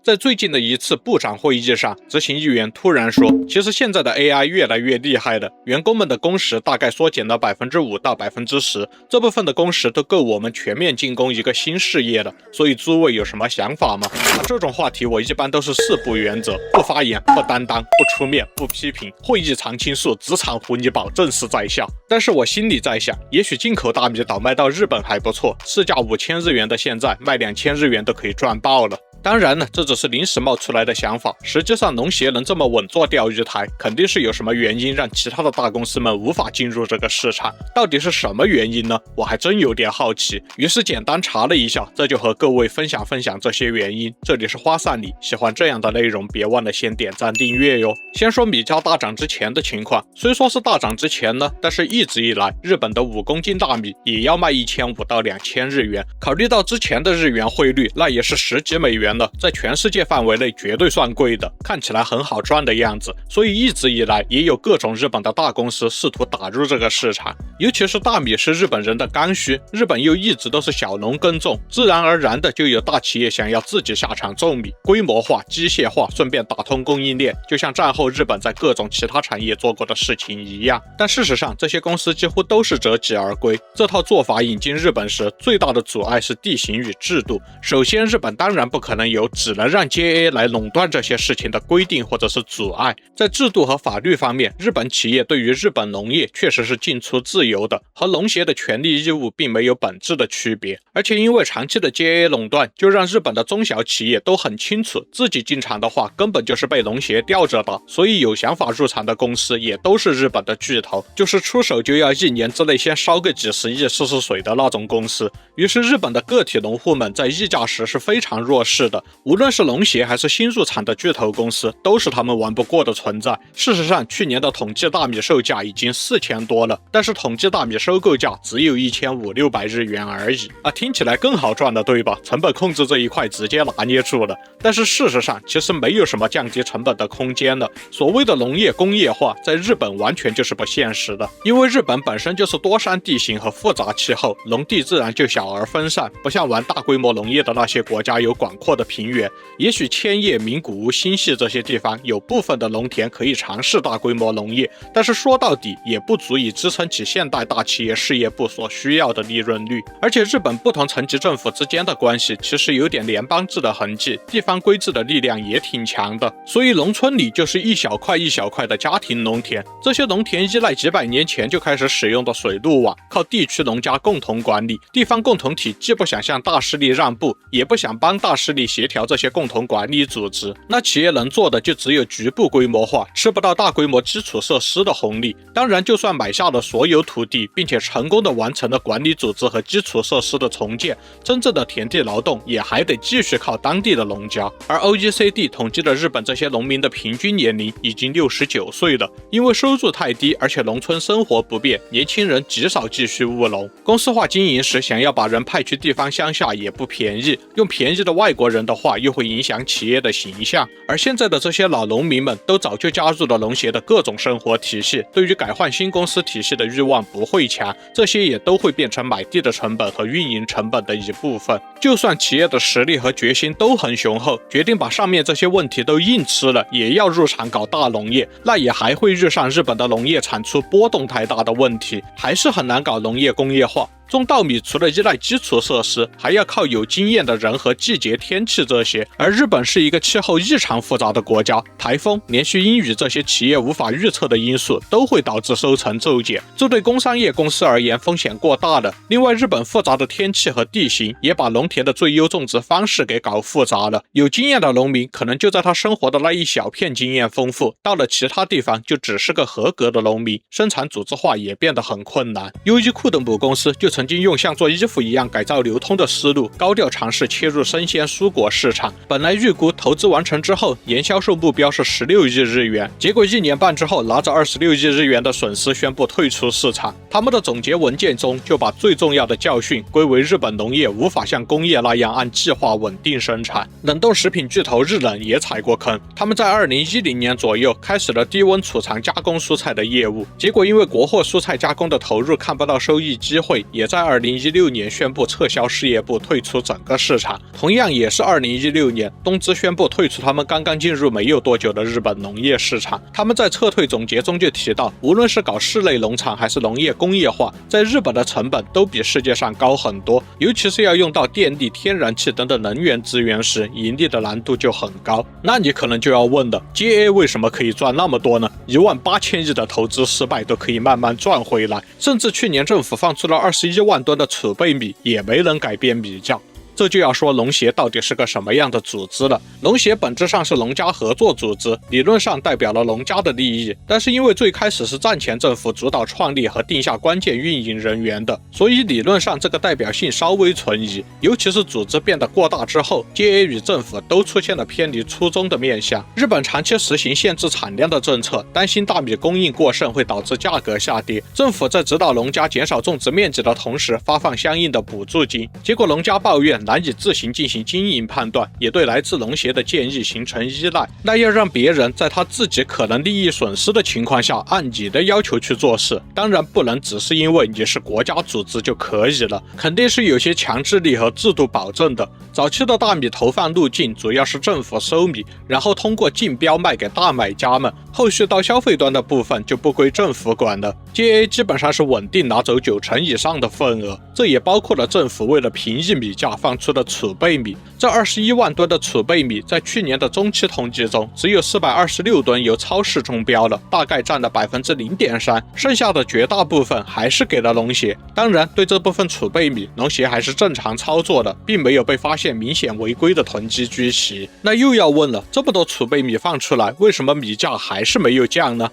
在最近的一次部長會議上，執行議員突然說，其實現在的 AI 越來越厲害了，員工們的工時大概縮減了5%到10%，这部分的工时都夠我們全面進攻一個新事業了。所以諸位有什麼想法嗎？這種話題我一般都是4不原則：不發言、不擔當、不出面、不批評。會議常青樹，職場胡你寶，正是在下。但是我心裡在想，也許進口大米倒賣到日本還不錯，市價5000日元的現在賣2000日元都可以賺爆了。當然了，這只是臨時冒出來的想法。實際上，農協能這麼穩坐釣魚台，肯定是有什麼原因讓其他的大公司們無法進入這個市場。到底是什麼原因呢？我還真有點好奇。於是簡單查了一下，這就和各位分享這些原因。這裡是花散裡，喜歡這樣的內容，別忘了先點讚訂閱喲。先說米價大漲之前的情況，雖說是大漲之前呢，但是一直以來，日本的5公斤大米也要賣1500到2000日元。考慮到之前的日元匯率，那也是10幾美元。在全世界範圍內絕對算貴的，看起來很好賺的樣子，所以一直以來也有各種日本的大公司試圖打入這個市場。尤其是大米是日本人的剛需，日本又一直都是小農耕種，自然而然的就有大企業想要自己下場種米，規模化、機械化，順便打通供應鏈，就像戰後日本在各種其他產業做過的事情一樣。但事實上，這些公司幾乎都是折戟而歸。這套做法引進日本時，最大的阻礙是地形與制度。首先，日本當然不可能有只能讓 JA 來壟斷這些事情的規定或者是阻礙。在制度和法律方面，日本企業對於日本農業確實是進出自由的，和農協的權利義務並沒有本質的區別。而且因為長期的 JA 壟斷，就讓日本的中小企業都很清楚，自己進場的話根本就是被農協吊着打，所以有想法入場的公司也都是日本的巨頭，就是出手就要1年之內先燒個幾十億試試水的那種公司。於是日本的個體農戶們在議價時是非常弱勢的，無論是農協還是新入場的巨頭公司，都是他們玩不過的存在。事實上，去年的統計大米售價已經4000多了，但是統計大米收購價只有1500-600日元而已啊，听起來更好賺了，對吧？成本控制這一塊直接拿捏住了。但是事實上，其實沒有什麼降低成本的空間了。所謂的農業工業化，在日本完全就是不現實的，因為日本本身就是多山地形和複雜氣候，農地自然就小而分散，不像玩大規模農業的那些國家有廣闊的平原。也許千葉、名古屋、新潟這些地方有部分的農田可以嘗試大規模農業，但是說到底也不足以支撐起現代大企業事業部所需要的利潤率。而且日本不同層級政府之間的關係其實有點聯邦制的痕跡，地方規制的力量也挺強的，所以農村裡就是一小塊一小塊的家庭農田，這些農田依賴幾百年前就開始使用的水路網，靠地區農家共同管理。地方共同體既不想向大勢力讓步，也不想幫大勢力協調這些共同管理組織，那企業能做的就只有局部規模化，吃不到大規模基礎設施的紅利。當然，就算買下了所有土地，並且成功的完成了管理組織和基礎設施的重建，真正的田地勞動也還得繼續靠當地的農家。而 OECD 統計了日本這些農民的平均年齡已經69歲了，因為收入太低，而且農村生活不便，年輕人極少繼續務農。公司化經營時，想要把人派去地方鄉下也不便宜，用便宜的外國人的話，又會影響企業的形象。而現在的這些老農民們都早就加入了農協的各種生活體系，對於改換新公司體系的慾望不會強，這些也都會變成買地的成本和運營成本的一部分。就算企業的實力和決心都很雄厚，決定把上面這些問題都硬吃了，也要入場搞大農業，那也還會遇上日本的農業產出波動太大的問題，還是很難搞農業工業化。種稻米除了依賴基礎設施，還要靠有經驗的人和季節天氣這些。而日本是一個氣候異常複雜的國家，台風、連續陰雨這些企業無法預測的因素都會導致收成驟減，這對工商業公司而言風險過大了。另外，日本複雜的天氣和地形也把農田的最優種植方式給搞複雜了。有經驗的農民可能就在他生活的那一小片經驗豐富，到了其他地方就只是個合格的農民，生產組織化也變得很困難。優衣庫的母公司就曾經用像做衣服一樣改造流通的思路，高調嘗試切入生鮮蔬果市場。本來預估投資完成之後，年銷售目標是16億日元，結果1年半之後，拿着26億日元的損失宣布退出市場。他們的總結文件中就把最重要的教訓歸為日本農業無法像工業那樣按計劃穩定生產。冷凍食品巨頭日冷也踩過坑，他們在2010年左右開始了低溫儲藏加工蔬菜的業務，結果因為國貨蔬菜加工的投入看不到收益機會，也也在2016年宣布撤銷事業部，退出整個市場。同樣也是2016年，東芝宣布退出他們剛刚進入沒有多久的日本農業市場。他們在撤退總結中就提到，無論是搞室內農場還是農業工業化，在日本的成本都比世界上高很多，尤其是要用到電力、天然氣等等能源資源時，盈利的難度就很高。那你可能就要問了， JAA 為什麼可以賺那麼多呢？18000億的投資失敗都可以慢慢賺回來，甚至去年政府放出了21萬噸的儲備米，也沒能改變米價。這就要說農協到底是個什麼樣的組織了。農協本質上是農家合作組織，理論上代表了農家的利益，但是因為最開始是戰前政府主導創立和定下關鍵運營人員的，所以理論上這個代表性稍微存疑。尤其是組織變得過大之後， JA 與政府都出現了偏離初衷的面向。日本長期實行限制產量的政策，擔心大米供應過剩會導致價格下跌，政府在指導農家減少種植面積的同時發放相應的補助金，結果農家抱怨難以自行進行經營判斷，也對來自農協的建議形成依賴。那要讓別人在他自己可能利益損失的情況下按你的要求去做事，當然不能只是因為你是國家組織就可以了，肯定是有些強制力和制度保證的。早期的大米投放路徑主要是政府收米，然後通過競標賣給大買家們，後續到消費端的部分就不歸政府管了。 JA 基本上是穩定拿走90%以上的份額，這也包括了政府為了平抑米價放出的儲備米。這21萬噸的儲備米在去年的中期統計中，只有426噸由超市中標了，大概占了0.3%，剩下的絕大部分還是給了農協。當然，對這部分儲備米，農協還是正常操作的，並沒有被發現明顯違規的囤積居奇。那又要問了，這麼多儲備米放出來，為什麼米價還是沒有降呢？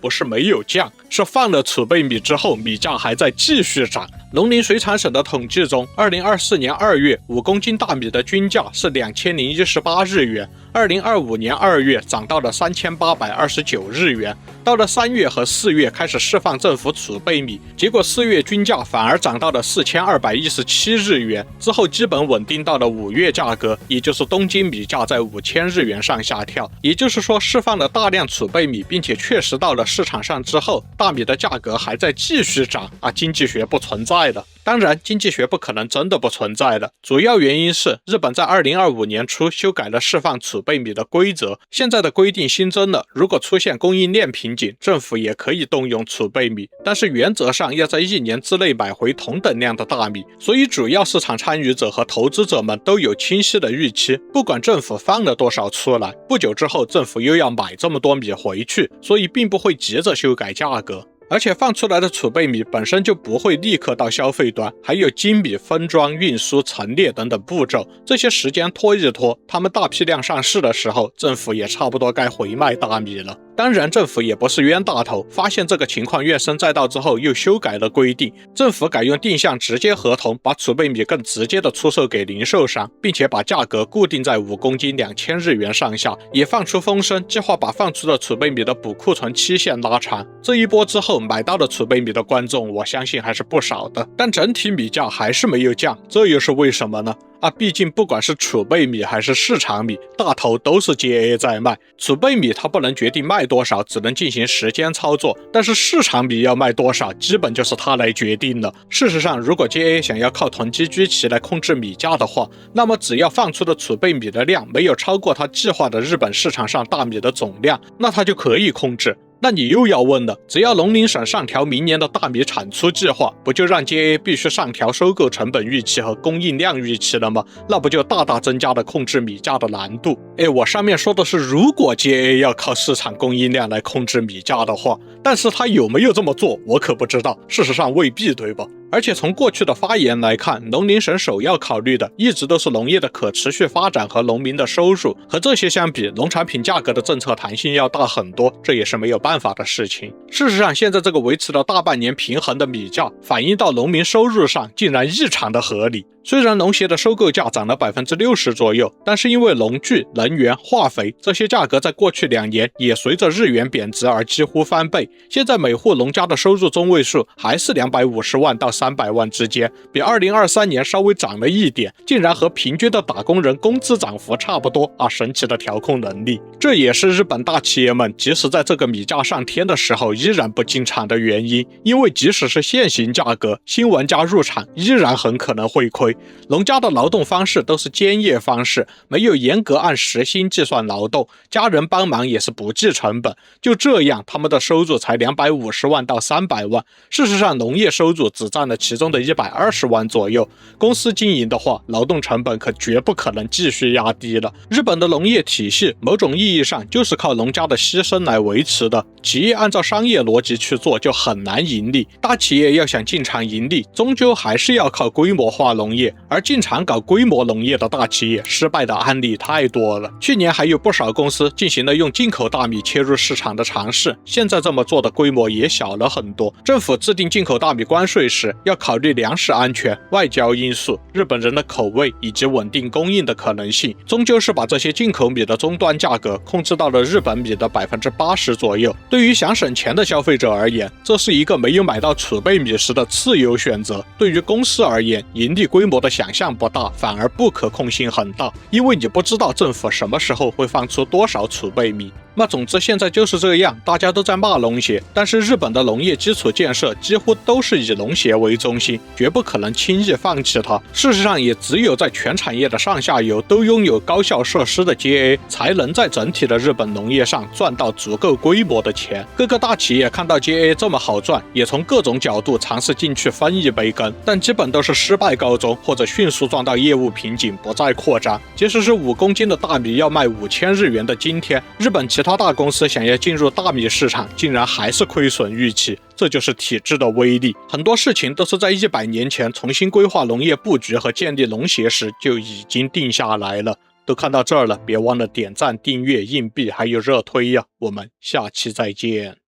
不是沒有降，是放了儲備米之後，米價還在繼續漲。農林水產省的統計中，2024年2月5公斤大米的均價是2018日元，2025年2月漲到了3829日元。到了3月和4月開始釋放政府儲備米，結果4月均價反而漲到了4217日元，之後基本穩定到了5月價格，也就是東京米價在5000日元上下跳。也就是說，釋放了大量儲備米，並且確實到了市場上之後，大米的價格還在繼續漲啊！經濟學不存在的。當然，經濟學不可能真的不存在的，主要原因是日本在2025年初修改了釋放儲備米的規則，現在的規定新增了，如果出現供應鏈瓶頸，政府也可以動用儲備米，但是原則上要在1年之內買回同等量的大米，所以主要市場參與者和投資者們都有清晰的預期，不管政府放了多少出來，不久之後政府又要買這麼多米回去，所以並不會急着修改價格。而且放出来的儲備米本身就不會立刻到消費端，還有精米、分裝、運輸、陳列等等步驟，這些時間拖一拖，他們大批量上市的時候，政府也差不多該回賣大米了。當然，政府也不是冤大頭，發現這個情況怨聲載道之後，又修改了規定，政府改用定向直接合同，把儲備米更直接的出售給零售商，並且把價格固定在5公斤2000日元上下，也放出風聲，計劃把放出的儲備米的補庫存期限拉長。這一波之後，買到的儲備米的觀眾，我相信還是不少的，但整體米價還是沒有降，這又是為什麼呢？畢竟不管是儲備米還是市場米，大頭都是 JA 在賣。儲備米它不能決定賣多少，只能進行時間操作，但是市場米要賣多少，基本就是它來決定了。事實上，如果 JA 想要靠囤積居奇來控制米價的話，那麼只要放出的儲備米的量沒有超過它計劃的日本市場上大米的總量，那它就可以控制。那你又要問了，只要农林省上調明年的大米產出計劃，不就讓 JA 必須上調收購成本預期和供應量預期了嗎？那不就大大增加了控制米價的難度？我上面說的是如果 JA 要靠市场供應量來控制米價的話，但是他有沒有這麼做，我可不知道。事實上未必，对吧？而且從過去的發言來看，農林省首要考慮的一直都是農業的可持續發展和農民的收入。和這些相比，農產品價格的政策彈性要大很多，這也是沒有辦法的事情。事實上，現在這個維持了大半年平衡的米價，反映到農民收入上竟然異常的合理。雖然農協的收購價漲了60%左右，但是因為農具、能源、化肥這些價格在過去2年也隨着日元貶值而幾乎翻倍。現在每戶農家的收入中位數還是250萬到300萬之間，比2023年稍微涨了一點，竟然和平均的打工人工資漲幅差不多啊！神奇的调控能力，這也是日本大企業們即使在這個米價上天的時候依然不進場的原因，因為即使是現行價格，新玩家入場依然很可能會虧。農家的勞動方式都是兼業方式，沒有嚴格按時薪計算勞動，家人幫忙也是不計成本，就這樣他們的收入才250萬到300萬。事實上，農業收入只佔了其中的120萬左右。公司經營的話，勞動成本可絕不可能繼續壓低了。日本的農業體系，某種意義上就是靠農家的犧牲來維持的。企業按照商業邏輯去做，就很難盈利。大企業要想進場盈利，終究還是要靠規模化農業，而進場搞規模農業的大企業，失敗的案例太多了。去年還有不少公司進行了用进口大米切入市場的嘗試，現在這麼做的規模也小了很多。政府制定進口大米關稅時，要考慮糧食安全、外交因素、日本人的口味以及穩定供應的可能性，終究是把這些进口米的終端價格控制到了日本米的80%左右。對於想省錢的消費者而言，這是一個沒有買到儲備米時的次優選擇。對於公司而言，盈利規模的想象不大，反而不可控性很大，因為你不知道政府什麼時候會放出多少儲備米。那总之现在就是这样，大家都在骂農協，但是日本的農業基礎建設幾乎都是以農協為中心，絕不可能輕易放棄它。事實上，也只有在全產業的上下游都擁有高效設施的 JA， 才能在整體的日本農業上賺到足夠規模的錢。各個大企業看到 JA 這麼好賺，也從各種角度嘗試進去分一杯羹，但基本都是失敗告終，或者迅速撞到業務瓶頸，不再擴張。即使是5公斤的大米要賣5000日元的今天，日本其他大公司想要進入大米市場，竟然還是虧損預期。這就是體制的威力。很多事情都是在100年前重新規劃農業布局和建立農協時就已經定下來了。都看到這兒了，別忘了點讚、訂閱、硬幣還有熱推呀！我們下期再見。